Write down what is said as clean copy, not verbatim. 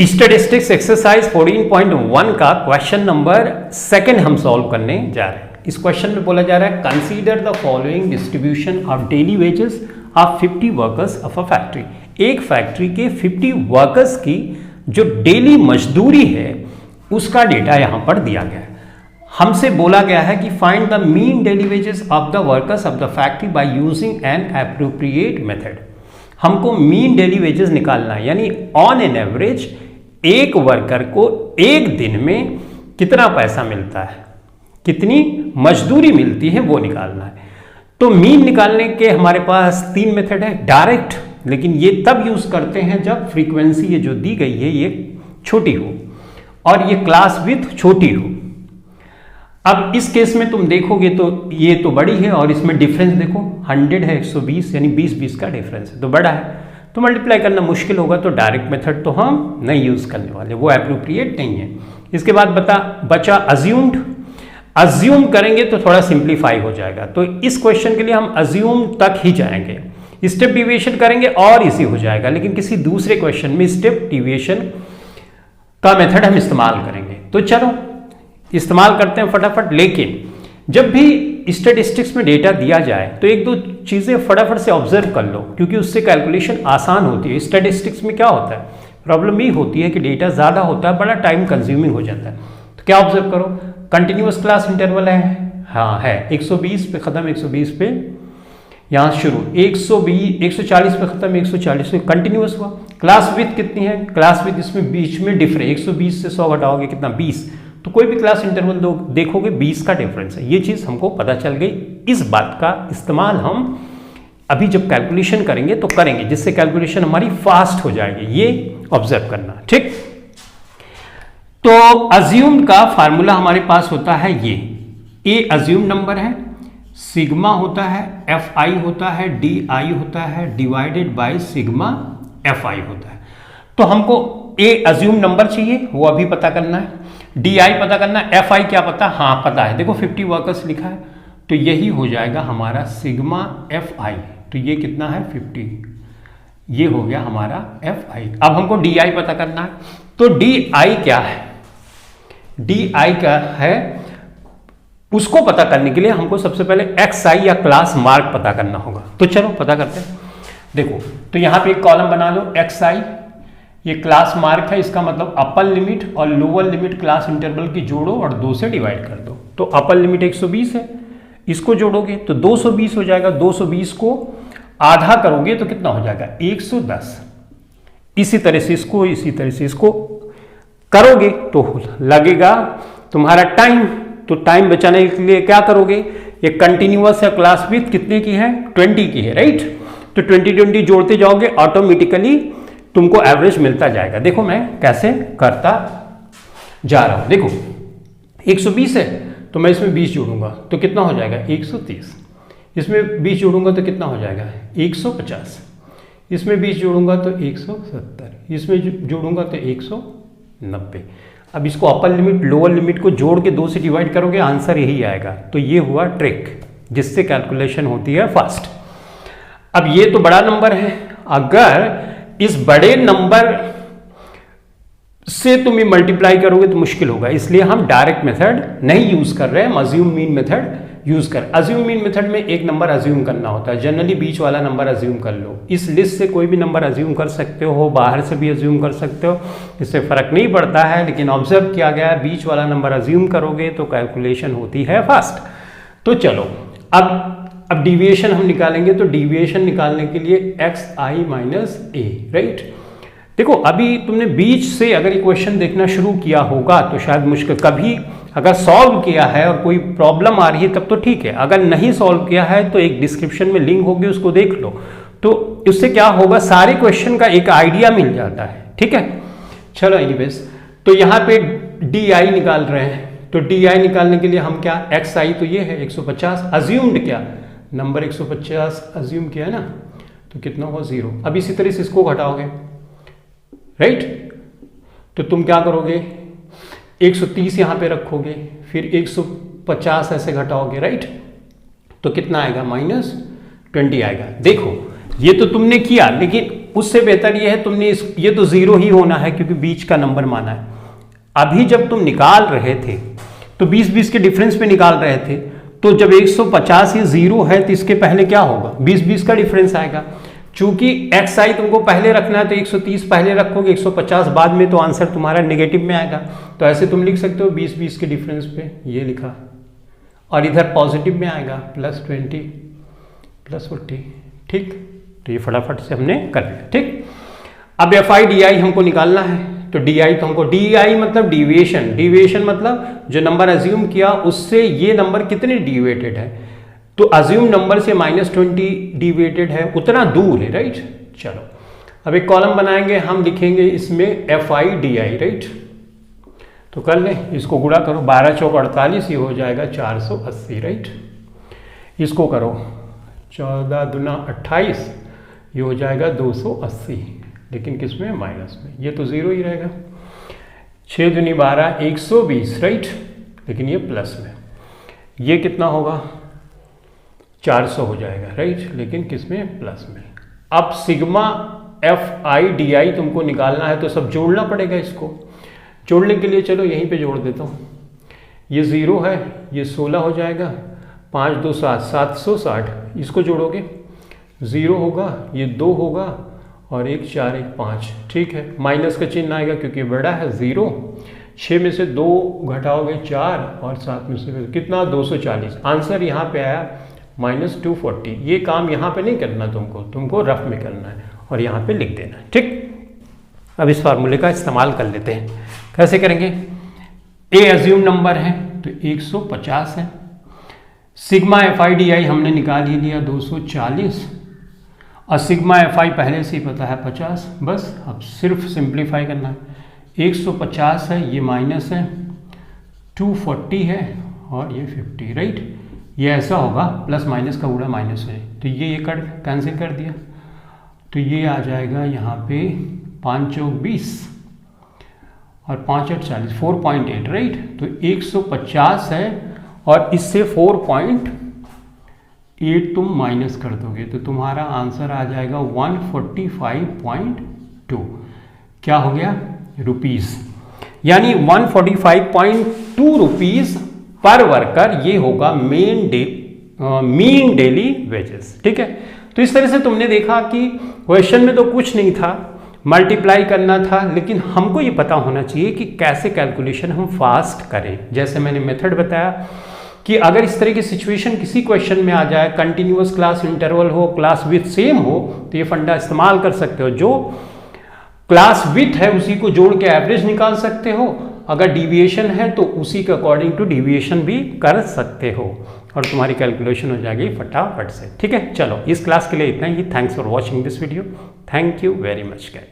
Statistics exercise 14.1 का question number 2 हम solve करने जा रहे हैं। इस क्वेश्चन में बोला जा रहा है consider the following distribution of daily wages of 50 workers of a factory. एक फैक्ट्री के 50 वर्कर्स की जो डेली मजदूरी है उसका डेटा यहां पर दिया गया है। हमसे बोला गया है कि find the mean daily wages of the workers of the factory by using N appropriate method. हमको मीन डेली वेजेस निकालना है, यानी ऑन एन एवरेज एक वर्कर को एक दिन में कितना पैसा मिलता है, कितनी मजदूरी मिलती है, वो निकालना है। तो मीन निकालने के हमारे पास 3 मेथड है। डायरेक्ट, लेकिन ये तब यूज करते हैं जब फ्रीक्वेंसी ये जो दी गई है ये छोटी हो और ये क्लास विथ छोटी हो। अब इस केस में तुम देखोगे तो ये तो बड़ी है और इसमें डिफरेंस देखो 100 है 120, यानी 20-20 का डिफरेंस है, तो बड़ा है, तो मल्टीप्लाई करना मुश्किल होगा। तो डायरेक्ट मेथड तो हम नहीं यूज करने वाले, वो एप्रोप्रिएट नहीं है। इसके बाद बचा अज्यूम्ड। अज्यूम करेंगे तो थोड़ा सिंप्लीफाई हो जाएगा, तो इस क्वेश्चन के लिए हम अज्यूम तक ही जाएंगे। स्टेप डिविएशन करेंगे और इजी हो जाएगा, लेकिन किसी दूसरे क्वेश्चन में स्टेप डिविएशन का मेथड हम इस्तेमाल करेंगे। तो चलो इस्तेमाल करते हैं फटाफट। लेकिन जब भी स्टैटिस्टिक्स में डेटा दिया जाए तो एक दो चीजें फटाफट से ऑब्जर्व कर लो, क्योंकि उससे कैलकुलेशन आसान होती है। स्टैटिस्टिक्स में क्या होता है, प्रॉब्लम ये होती है कि डेटा ज्यादा होता है, बड़ा टाइम कंज्यूमिंग हो जाता है। तो क्या ऑब्जर्व करो, कंटिन्यूअस क्लास इंटरवल है, हाँ है, 120 पे खत्म, 120 पे यहाँ शुरू, 140 पे खत्म, 140 में कंटिन्यूअस हुआ। क्लास विथ कितनी है, क्लास विथ इसमें बीच में डिफरेंस, 120 से 100 घटाओगे कितना, 20, तो कोई भी क्लास इंटरवल देखोगे 20 का डिफरेंस है। ये चीज हमको पता चल गई। इस बात का इस्तेमाल हम अभी जब कैलकुलेशन करेंगे तो करेंगे, जिससे कैलकुलेशन हमारी फास्ट हो जाएगी, ये ऑब्जर्व करना, ठीक। तो अज्यूम का फार्मूला हमारे पास होता है ये, ए अज्यूम नंबर है, सिग्मा होता है, एफ आई होता है, डी आई होता है, divided by sigma F I होता है। तो हमको ए अज्यूम नंबर चाहिए, वो अभी पता करना है, डी आई पता करना है, एफ आई क्या पता, हाँ पता है, देखो 50 वर्कर्स लिखा है, तो यही हो जाएगा हमारा सिग्मा एफ आई। तो ये कितना है 50, ये हो गया हमारा एफ आई। अब हमको डी आई पता करना है, तो डी आई क्या है, डी आई क्या है, उसको पता करने के लिए हमको सबसे पहले एक्स आई या क्लास मार्क पता करना होगा। तो चलो पता करते हैं। देखो तो यहां पे एक कॉलम बना लो, एक्स आई, ये क्लास मार्क है, इसका मतलब अपर लिमिट और लोअर लिमिट क्लास इंटरवल की जोड़ो और 2 से डिवाइड कर दो। तो अपर लिमिट 120 है, इसको जोड़ोगे तो 220 हो जाएगा, 220 को आधा करोगे तो कितना हो जाएगा 110। इसी तरह से इसको, इसी तरह से इसको करोगे तो लगेगा तुम्हारा टाइम। तो टाइम बचाने के लिए क्या करोगे, ये कंटिन्यूअस है, क्लास विथ कितने की है 20 की है, राइट। तो 20 जोड़ते जाओगे ऑटोमेटिकली तुमको एवरेज मिलता जाएगा। देखो मैं कैसे करता जा रहा हूं, देखो 120 है तो मैं इसमें 20 जोड़ूंगा तो कितना हो जाएगा 130, इसमें 20 जोड़ूंगा तो कितना हो जाएगा 150, इसमें 20 जोड़ूंगा तो 170, इसमें जोड़ूंगा तो 190। अब इसको अपर लिमिट लोअर लिमिट को जोड़ के 2 से डिवाइड करोगे, आंसर यही आएगा। तो ये हुआ ट्रिक जिससे कैलकुलेशन होती है फास्ट। अब ये तो बड़ा नंबर है, अगर इस बड़े नंबर से तुम मल्टीप्लाई करोगे तो मुश्किल होगा, इसलिए हम डायरेक्ट मेथड नहीं यूज कर रहे हैं, हम अज्यूम मीन मेथड यूज कर। अज्यूम मीन मेथड में एक नंबर अज्यूम करना होता है, जनरली बीच वाला नंबर अज्यूम कर लो। इस लिस्ट से कोई भी नंबर अज्यूम कर सकते हो, बाहर से भी अज्यूम कर सकते हो, इससे फर्क नहीं पड़ता है, लेकिन ऑब्जर्व किया गया है बीच वाला नंबर अज्यूम करोगे तो कैलकुलेशन होती है फास्ट। तो चलो अब डिविएशन हम निकालेंगे, तो डिविएशन निकालने के लिए एक्स आई माइनस ए, राइट। देखो अभी तुमने बीच से अगर ये क्वेश्चन देखना शुरू किया होगा तो शायद मुश्किल, कभी अगर सॉल्व किया है और कोई प्रॉब्लम आ रही है तब तो ठीक है, अगर नहीं सॉल्व किया है तो एक डिस्क्रिप्शन में लिंक होगी, उसको देख लो, तो उससे क्या होगा सारे क्वेश्चन का एक आइडिया मिल जाता है, ठीक है। चलो एनीवेज, तो यहाँ पे डी आई निकाल रहे हैं, तो डी आई निकालने के लिए हम क्या, एक्स आई तो ये है 150, अज्यूम्ड क्या नंबर 150 अज्यूम किया है ना, तो कितना होगा 0। अब इसी तरह से इसको घटाओगे, राइट। तो तुम क्या करोगे 130 यहां पे रखोगे, फिर 150 ऐसे घटाओगे, राइट। तो कितना आएगा -20 आएगा। देखो ये तो तुमने किया, लेकिन उससे बेहतर ये है तुमने ये तो 0 ही होना है क्योंकि बीच का नंबर माना है। अभी जब तुम निकाल रहे थे तो 20-20 के डिफरेंस पे निकाल रहे थे, तो जब 150 ये 0 है तो इसके पहले क्या होगा, 20-20 का डिफरेंस आएगा। चूंकि एक्स आई तुमको पहले रखना है तो 130 पहले रखोगे, 150 बाद में, तो आंसर तुम्हारा नेगेटिव में आएगा। तो ऐसे तुम लिख सकते हो 20-20 के डिफरेंस पे ये लिखा, और इधर पॉजिटिव में आएगा +20 +40। ठीक, तो ये फटाफट से हमने कर लिया। ठीक, अब FI/DI हमको निकालना है, तो DI तो हमको, DI मतलब डिविएशन, डिविएशन मतलब जो नंबर अज्यूम किया उससे ये नंबर कितने डिविएटेड है, तो अज्यूम नंबर से -20 डिविएटेड है, उतना दूर है, राइट। चलो अब एक कॉलम बनाएंगे, हम लिखेंगे इसमें FI/DI, राइट। तो कर लें, इसको गुणा करो, 12 चौक 48, ये हो जाएगा 480, राइट। इसको करो 14 दूना 28, ये हो जाएगा 280, लेकिन किसमें, माइनस में, ये तो 0 ही रहेगा। 6 दूनी 12, 120, राइट, लेकिन ये प्लस में, ये कितना होगा, 400 हो जाएगा, राइट, लेकिन किसमें, प्लस में। अब सिग्मा FI/DI तुमको निकालना है तो सब जोड़ना पड़ेगा। इसको जोड़ने के लिए चलो यहीं पे जोड़ देता हूँ, ये 0 है, ये 16 हो जाएगा, 5 2 7 760, इसको जोड़ोगे 0 होगा, ये 2 होगा, और 1 4 1 5, ठीक है। माइनस का चिन्ह आएगा क्योंकि बड़ा है 0, 6 में से 2 घटाओगे 4, और 7 में से कितना, 240। आंसर यहाँ पे आया -240। ये काम यहाँ पे नहीं करना तुमको रफ में करना है और यहाँ पे लिख देना है। ठीक, अब इस फार्मूले का इस्तेमाल कर लेते हैं। कैसे करेंगे, ए अज्यूम नंबर है तो 150 है, सिग्मा FI/DI हमने निकाल ही लिया 240, और सिग्मा FI पहले से ही पता है 50, बस अब सिर्फ सिंप्लीफाई करना है। 150 है, ये माइनस है, 240 है, और ये 50, राइट। ये ऐसा होगा, प्लस माइनस का गुणा माइनस है, तो ये कर कैंसिल कर दिया, तो ये आ जाएगा यहाँ पे 5 चौक 20 और 5 8 40, 4.8, राइट। तो 150 है और इससे 4.8 तुम माइनस कर दोगे तो तुम्हारा आंसर आ जाएगा 145.2। क्या हो गया, रुपीस, यानी 145.2 रुपीस पर वर्कर, ये होगा मीन डेली वेजेस। ठीक है, तो इस तरह से तुमने देखा कि क्वेश्चन में तो कुछ नहीं था, मल्टीप्लाई करना था, लेकिन हमको ये पता होना चाहिए कि कैसे कैलकुलेशन हम फास्ट करें। जैसे मैंने मेथड बताया कि अगर इस तरह की सिचुएशन किसी क्वेश्चन में आ जाए, कंटिन्यूअस क्लास इंटरवल हो, क्लास विथ सेम हो, तो ये फंडा इस्तेमाल कर सकते हो। जो क्लास विथ है उसी को जोड़ के एवरेज निकाल सकते हो, अगर डिविएशन है तो उसी के अकॉर्डिंग टू डिविएशन भी कर सकते हो, और तुम्हारी कैलकुलेशन हो जाएगी फटाफट से। ठीक है, चलो इस क्लास के लिए इतना ही। Thanks for watching this video, thank you very much guys.